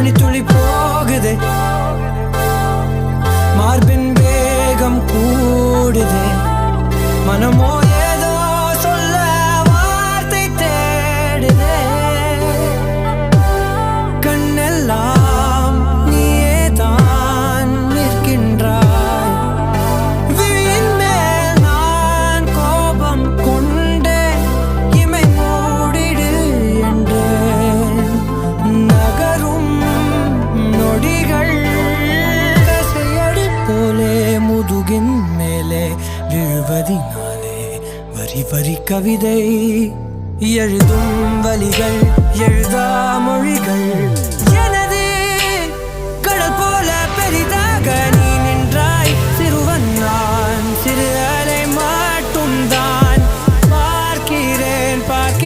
மணித்துளி போகுதே, மார்பின் வேகம் கூடுதே, மனமோ ஏதோ சொல்ல வார்த்தை தேடுதே. கண்ணெல்லாம் நீயே தான் நிற்கின்றாய், விழியின் மேல் நான் கோபம் கொண்டே இமை மூடிடு என்றேன். நகரும் நொடிகள் கசையடி போலே முதுகின் மேலே விழுவதினாலே வரி வரி கவிதை எழுதும் வலிகள், எழுதா மொழிகள்.